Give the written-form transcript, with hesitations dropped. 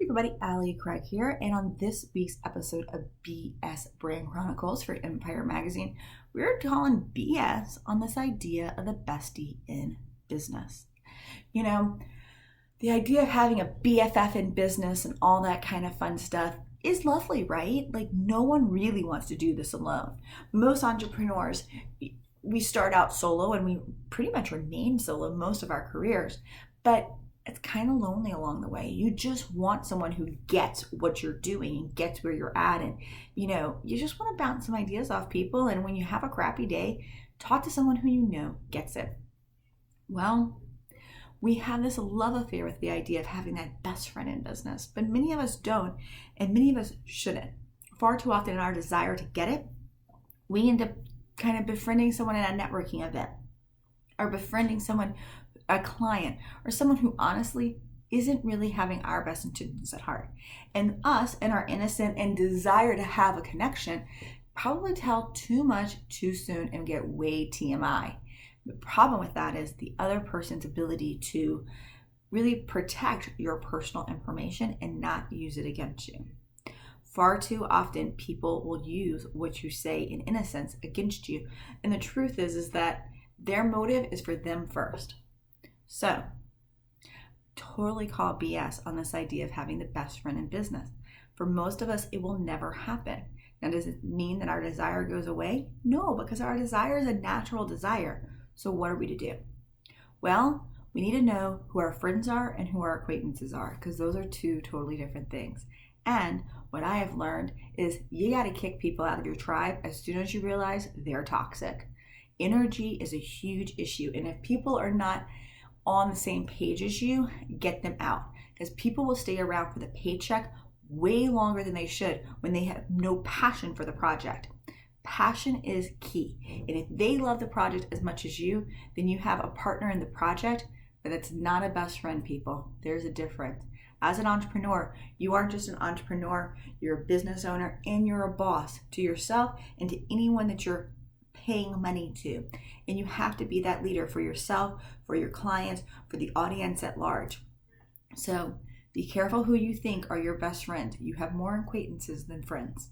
Everybody, Ali Craig here, and on this week's episode of BS Brand Chronicles for EmpiHER magazine, we're calling BS on this idea of the bestie in business. You know, the idea of having a BFF in business and all that kind of fun stuff is lovely, right? Like, no one really wants to do this alone. Most entrepreneurs, we start out solo and we pretty much remain solo most of our careers, but it's kind of lonely along the way. You just want someone who gets what you're doing and gets where you're at. And, you just want to bounce some ideas off people. And when you have a crappy day, talk to someone who you know gets it. Well, we have this love affair with the idea of having that best friend in business, but many of us don't, and many of us shouldn't. Far too often in our desire to get it, we end up kind of befriending someone at a networking event or befriending someone, a client, or someone who honestly isn't really having our best intentions at heart. And us, and our innocent and desire to have a connection, probably tell too much too soon and get way TMI. The problem with that is the other person's ability to really protect your personal information and not use it against you. Far too often, people will use what you say in innocence against you. And the truth is that their motive is for them first. So, totally call BS on this idea of having the best friend in business. For most of us, it will never happen. Now, does it mean that our desire goes away? No, because our desire is a natural desire. So what are we to do? Well, we need to know who our friends are and who our acquaintances are, because those are two totally different things. And what I have learned is you got to kick people out of your tribe as soon as you realize they're toxic. Energy is a huge issue, and if people are not on the same page as you, get them out, because people will stay around for the paycheck way longer than they should when they have no passion for the project. Passion is key, and if they love the project as much as you, then you have a partner in the project, but it's not a best friend, people. There's a difference. As an entrepreneur, you aren't just an entrepreneur, you're a business owner, and you're a boss to yourself and to anyone that you're paying money to. And you have to be that leader for yourself, for your clients, for the audience at large. So be careful who you think are your best friends. You have more acquaintances than friends.